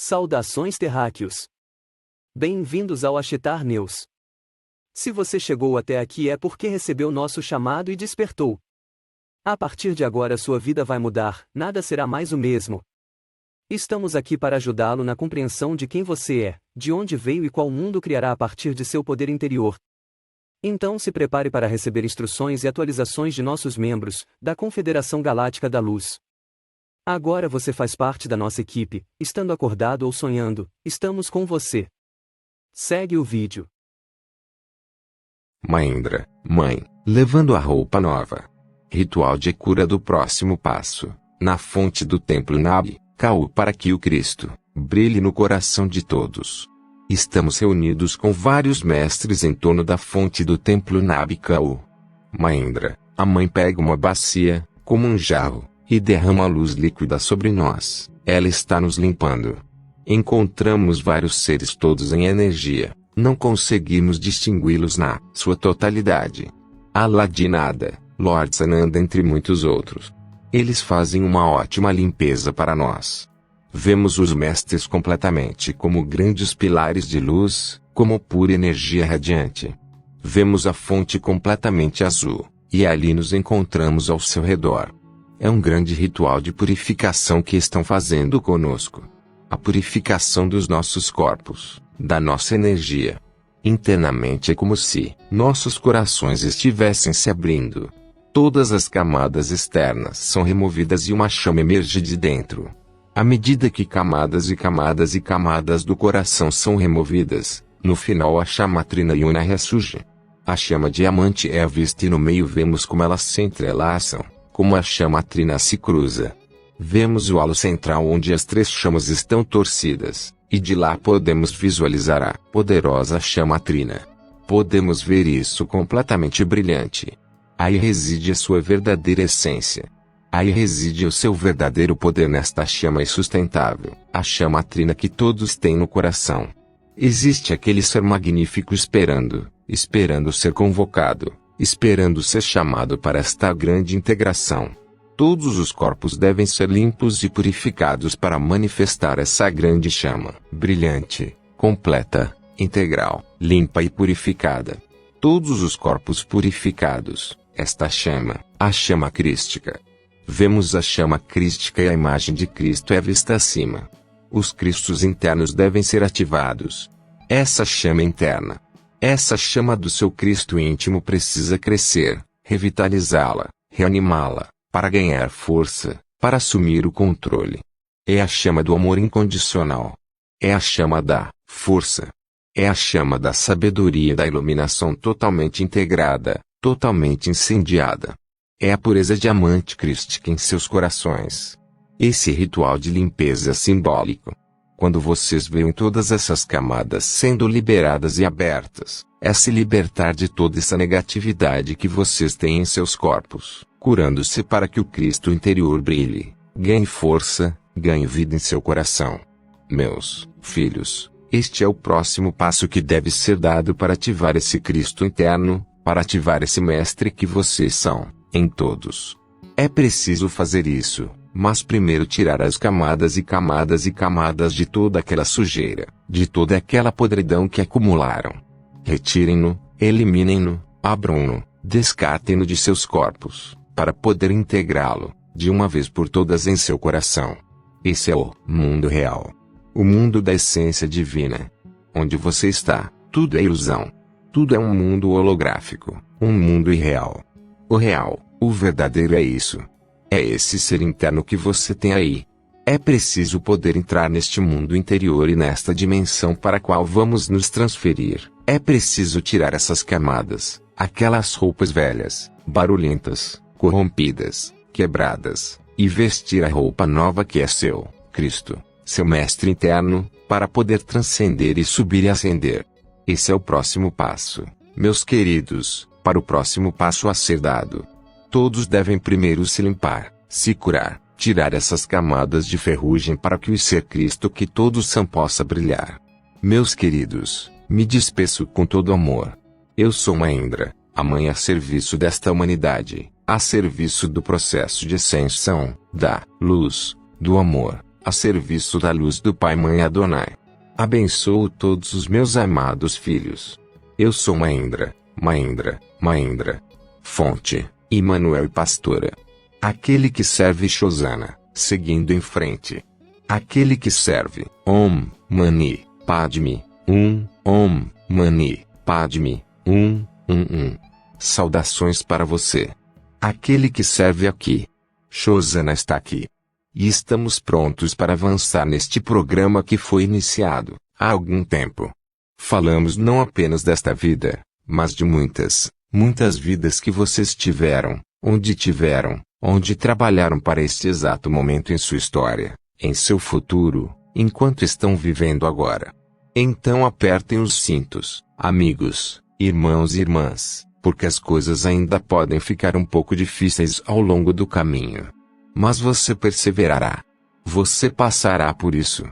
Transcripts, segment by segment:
Saudações terráqueos! Bem-vindos ao Achetar News. Se você chegou até aqui é porque recebeu nosso chamado e despertou. A partir de agora sua vida vai mudar, nada será mais o mesmo. Estamos aqui para ajudá-lo na compreensão de quem você é, de onde veio e qual mundo criará a partir de seu poder interior. Então se prepare para receber instruções e atualizações de nossos membros, da Confederação Galáctica da Luz. Agora você faz parte da nossa equipe, estando acordado ou sonhando, estamos com você. Segue o vídeo. Mahendra, mãe, levando a roupa nova. Ritual de cura do próximo passo. Na fonte do templo Nabi, Kau, para que o Cristo brilhe no coração de todos. Estamos reunidos com vários mestres em torno da fonte do templo Nabi Kau. Mahendra, a mãe pega uma bacia, como um jarro, e derrama a luz líquida sobre nós. Ela está nos limpando. Encontramos vários seres todos em energia. Não conseguimos distingui-los na sua totalidade. Aladinada, Lord Sananda entre muitos outros. Eles fazem uma ótima limpeza para nós. Vemos os mestres completamente como grandes pilares de luz, como pura energia radiante. Vemos a fonte completamente azul, e ali nos encontramos ao seu redor. É um grande ritual de purificação que estão fazendo conosco. A purificação dos nossos corpos, da nossa energia. Internamente é como se nossos corações estivessem se abrindo. Todas as camadas externas são removidas e uma chama emerge de dentro. À medida que camadas e camadas e camadas do coração são removidas, no final a chama Trinayona ressurge. A chama diamante é vista e no meio vemos como elas se entrelaçam, como a chama trina se cruza. Vemos o halo central onde as três chamas estão torcidas, e de lá podemos visualizar a poderosa chama trina. Podemos ver isso completamente brilhante. Aí reside a sua verdadeira essência. Aí reside o seu verdadeiro poder nesta chama insustentável, a chama trina que todos têm no coração. Existe aquele ser magnífico esperando ser convocado, esperando ser chamado para esta grande integração. Todos os corpos devem ser limpos e purificados para manifestar essa grande chama, brilhante, completa, integral, limpa e purificada. Todos os corpos purificados, esta chama, a chama crística. Vemos a chama crística e a imagem de Cristo é vista acima. Os Cristos internos devem ser ativados. Essa chama interna, essa chama do seu Cristo íntimo precisa crescer, revitalizá-la, reanimá-la, para ganhar força, para assumir o controle. É a chama do amor incondicional. É a chama da força. É a chama da sabedoria e da iluminação totalmente integrada, totalmente incendiada. É a pureza diamante crística em seus corações. Esse ritual de limpeza é simbólico. Quando vocês veem todas essas camadas sendo liberadas e abertas, é se libertar de toda essa negatividade que vocês têm em seus corpos, curando-se para que o Cristo interior brilhe, ganhe força, ganhe vida em seu coração. Meus filhos, este é o próximo passo que deve ser dado para ativar esse Cristo interno, para ativar esse mestre que vocês são, em todos. É preciso fazer isso, mas primeiro tirar as camadas e camadas e camadas de toda aquela sujeira, de toda aquela podridão que acumularam. Retirem-no, eliminem-no, abram-no, descartem-no de seus corpos, para poder integrá-lo, de uma vez por todas em seu coração. Esse é o mundo real. O mundo da essência divina. Onde você está, tudo é ilusão. Tudo é um mundo holográfico, um mundo irreal. O real, o verdadeiro é isso. É esse ser interno que você tem aí. É preciso poder entrar neste mundo interior e nesta dimensão para a qual vamos nos transferir. É preciso tirar essas camadas, aquelas roupas velhas, barulhentas, corrompidas, quebradas, e vestir a roupa nova que é seu, Cristo, seu mestre interno, para poder transcender e subir e ascender. Esse é o próximo passo, meus queridos, para o próximo passo a ser dado. Todos devem primeiro se limpar, se curar, tirar essas camadas de ferrugem para que o ser Cristo que todos são possa brilhar. Meus queridos, me despeço com todo amor. Eu sou Mahendra, a mãe a serviço desta humanidade, a serviço do processo de ascensão, da luz, do amor, a serviço da luz do Pai Mãe Adonai. Abençoo todos os meus amados filhos. Eu sou Mahendra, fonte, Immanuel e pastora. Aquele que serve Shosana, seguindo em frente. Aquele que serve Om Mani Padme, Om Mani Padme, Saudações para você. Aquele que serve aqui. Shosana está aqui. E estamos prontos para avançar neste programa que foi iniciado há algum tempo. Falamos não apenas desta vida, mas de muitas vidas que vocês tiveram, onde trabalharam para este exato momento em sua história, em seu futuro, enquanto estão vivendo agora. Então apertem os cintos, amigos, irmãos e irmãs, porque as coisas ainda podem ficar um pouco difíceis ao longo do caminho. Mas você perseverará. Você passará por isso.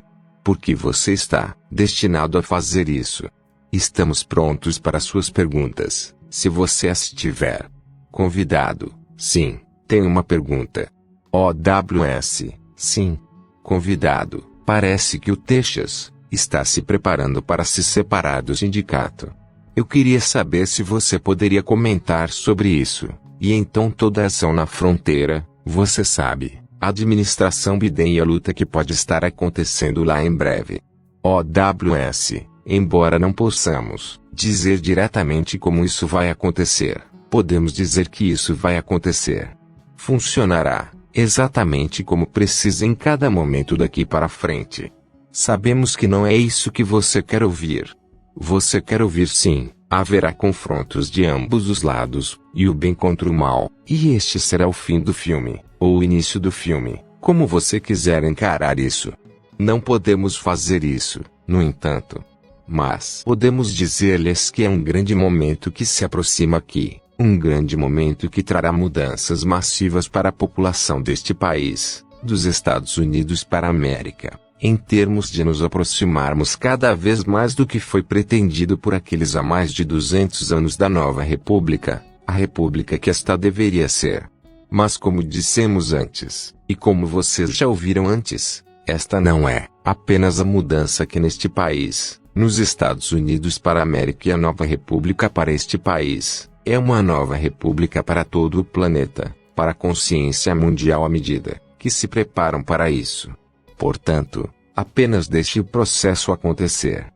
Porque você está destinado a fazer isso. Estamos prontos para suas perguntas, se você as tiver. Convidado, sim, tem uma pergunta. OWS, sim. Convidado, parece que o Texas está se preparando para se separar do sindicato. Eu queria saber se você poderia comentar sobre isso. E então toda a ação na fronteira, você sabe, a administração Biden e a luta que pode estar acontecendo lá em breve. OWS, embora não possamos dizer diretamente como isso vai acontecer, podemos dizer que isso vai acontecer. Funcionará exatamente como precisa em cada momento daqui para frente. Sabemos que não é isso que você quer ouvir. Você quer ouvir sim, haverá confrontos de ambos os lados, e o bem contra o mal, e este será o fim do filme, ou o início do filme, como você quiser encarar isso. Não podemos fazer isso, no entanto. Mas podemos dizer-lhes que é um grande momento que se aproxima aqui, um grande momento que trará mudanças massivas para a população deste país, dos Estados Unidos para a América. Em termos de nos aproximarmos cada vez mais do que foi pretendido por aqueles há mais de 200 anos da nova república, a república que esta deveria ser. Mas como dissemos antes, e como vocês já ouviram antes, esta não é apenas a mudança que neste país, nos Estados Unidos para a América e a nova república para este país, é uma nova república para todo o planeta, para a consciência mundial à medida que se preparam para isso. Portanto, apenas deixe o processo acontecer.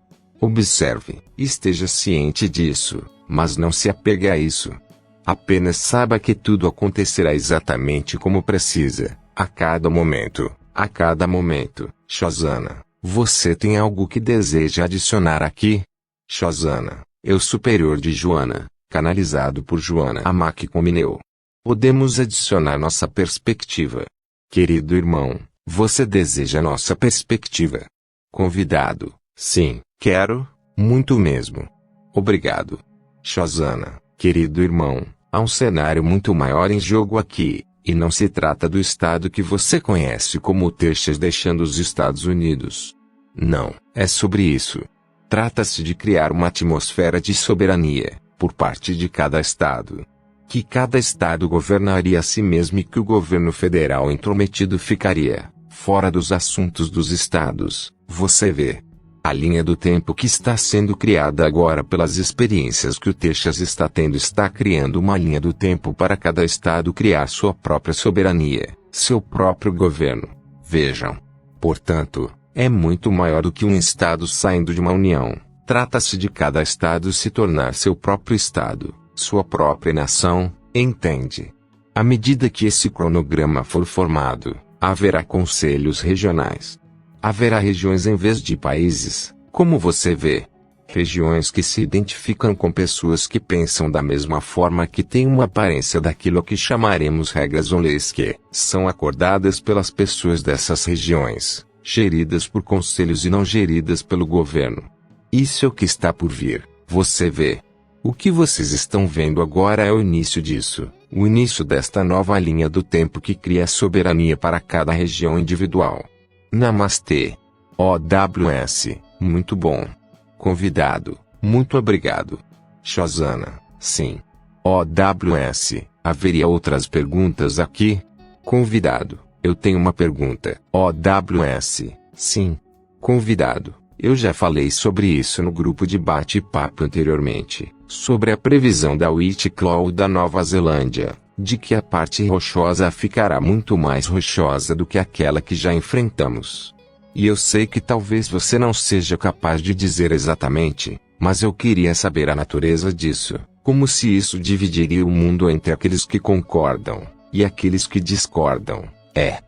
Observe, esteja ciente disso, mas não se apegue a isso. Apenas saiba que tudo acontecerá exatamente como precisa, a cada momento, Shosana, você tem algo que deseja adicionar aqui? Shosana, eu superior de Joana, canalizado por Joana Amaki Comineu. Podemos adicionar nossa perspectiva. Querido irmão, você deseja nossa perspectiva? Convidado, sim, quero, muito mesmo. Obrigado. Shosana, querido irmão, há um cenário muito maior em jogo aqui, e não se trata do estado que você conhece como o Texas deixando os Estados Unidos. Não, é sobre isso. Trata-se de criar uma atmosfera de soberania, por parte de cada estado. Que cada estado governaria a si mesmo e que o governo federal intrometido ficaria fora dos assuntos dos estados. Você vê a linha do tempo que está sendo criada agora pelas experiências que o Texas está tendo está criando uma linha do tempo para cada estado criar sua própria soberania, seu próprio governo. Vejam. Portanto, é muito maior do que um estado saindo de uma união. Trata-se de cada estado se tornar seu próprio estado, sua própria nação, entende? À medida que esse cronograma for formado, haverá conselhos regionais. Haverá regiões em vez de países, como você vê. Regiões que se identificam com pessoas que pensam da mesma forma que têm uma aparência daquilo que chamaremos regras ou leis que são acordadas pelas pessoas dessas regiões, geridas por conselhos e não geridas pelo governo. Isso é o que está por vir, você vê. O que vocês estão vendo agora é o início disso, o início desta nova linha do tempo que cria soberania para cada região individual. Namastê. OWS, muito bom. Convidado, muito obrigado. Shosana, sim. OWS, haveria outras perguntas aqui? Convidado, Eu tenho uma pergunta. OWS. Sim. Convidado. Eu já falei sobre isso no grupo de bate-papo anteriormente, sobre a previsão da Whitclaw da Nova Zelândia, de que a parte rochosa ficará muito mais rochosa do que aquela que já enfrentamos. E eu sei que talvez você não seja capaz de dizer exatamente, mas eu queria saber a natureza disso, como se isso dividiria o mundo entre aqueles que concordam, e aqueles que discordam,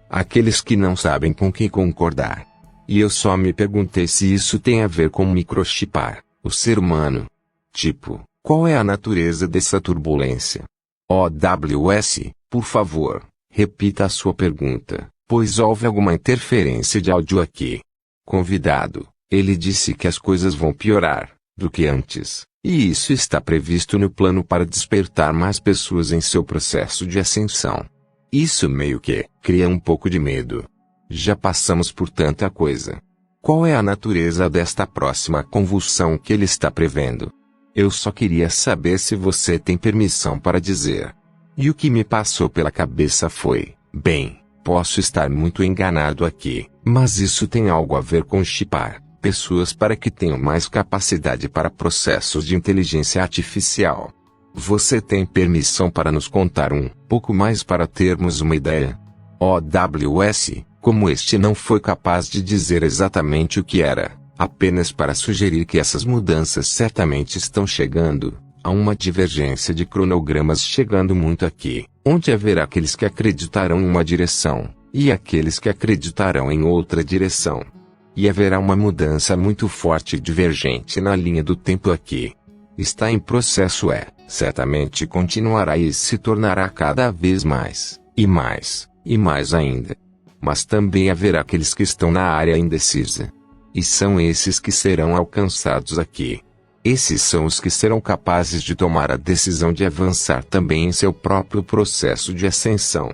aqueles que não sabem com quem concordar. E eu só me perguntei se isso tem a ver com microchipar o ser humano. Tipo, qual é a natureza dessa turbulência? OWS, por favor, repita a sua pergunta, pois houve alguma interferência de áudio aqui. Convidado, ele disse que as coisas vão piorar do que antes, e isso está previsto no plano para despertar mais pessoas em seu processo de ascensão. Isso meio que cria um pouco de medo. Já passamos por tanta coisa. Qual é a natureza desta próxima convulsão que ele está prevendo? Eu só queria saber se você tem permissão para dizer. E o que me passou pela cabeça foi, bem, posso estar muito enganado aqui, mas isso tem algo a ver com chipar pessoas para que tenham mais capacidade para processos de inteligência artificial. Você tem permissão para nos contar um pouco mais para termos uma ideia? OWS, como este não foi capaz de dizer exatamente o que era, apenas para sugerir que essas mudanças certamente estão chegando, há uma divergência de cronogramas chegando muito aqui, onde haverá aqueles que acreditarão em uma direção, e aqueles que acreditarão em outra direção. E haverá uma mudança muito forte e divergente na linha do tempo aqui. Está em processo certamente continuará e se tornará cada vez mais, e mais ainda. Mas também haverá aqueles que estão na área indecisa. E são esses que serão alcançados aqui. Esses são os que serão capazes de tomar a decisão de avançar também em seu próprio processo de ascensão.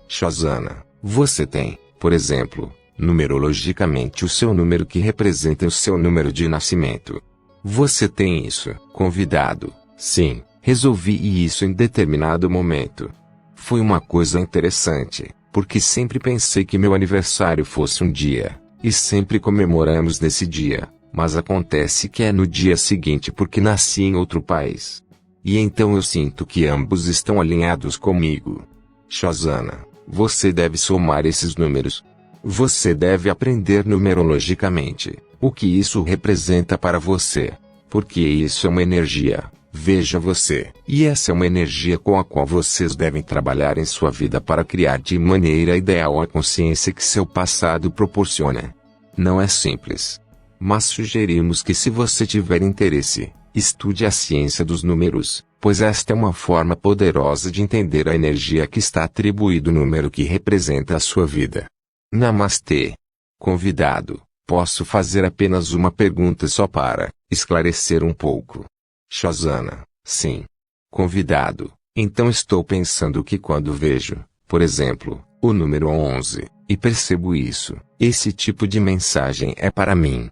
Shazana, você tem, por exemplo, numerologicamente o seu número que representa o seu número de nascimento. Você tem isso, convidado. Sim, resolvi isso em determinado momento. Foi uma coisa interessante, porque sempre pensei que meu aniversário fosse um dia, e sempre comemoramos nesse dia, mas acontece que é no dia seguinte porque nasci em outro país. E então eu sinto que ambos estão alinhados comigo. Shazana, você deve somar esses números. Você deve aprender numerologicamente o que isso representa para você, porque isso é uma energia. Veja você, e essa é uma energia com a qual vocês devem trabalhar em sua vida para criar de maneira ideal a consciência que seu passado proporciona. Não é simples. Mas sugerimos que se você tiver interesse, estude a ciência dos números, pois esta é uma forma poderosa de entender a energia que está atribuído ao número que representa a sua vida. Namastê. Convidado, posso fazer apenas uma pergunta só para esclarecer um pouco? Shazana, sim. Convidado, então estou pensando que quando vejo, por exemplo, o número 11, e percebo isso, esse tipo de mensagem é para mim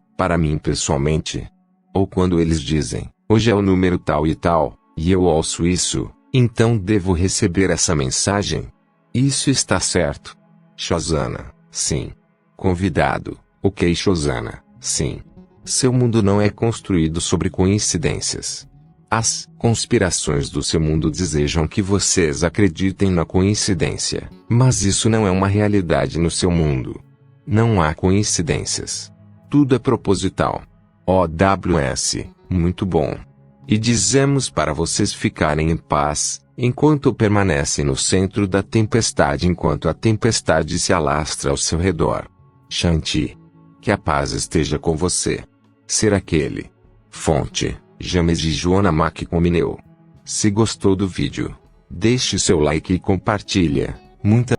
pessoalmente. Ou quando eles dizem, hoje é o número tal, e eu ouço isso, então devo receber essa mensagem? Isso está certo? Shazana, sim. Convidado, ok Shazana, sim. Seu mundo não é construído sobre coincidências. As conspirações do seu mundo desejam que vocês acreditem na coincidência, mas isso não é uma realidade no seu mundo. Não há coincidências. Tudo é proposital. OWS, muito bom. E dizemos para vocês ficarem em paz, enquanto permanecem no centro da tempestade enquanto a tempestade se alastra ao seu redor. Shanti. Que a paz esteja com você. Ser aquele. Fonte. James de Joana Mac Comineu. Se gostou do vídeo, deixe seu like e compartilha. Muita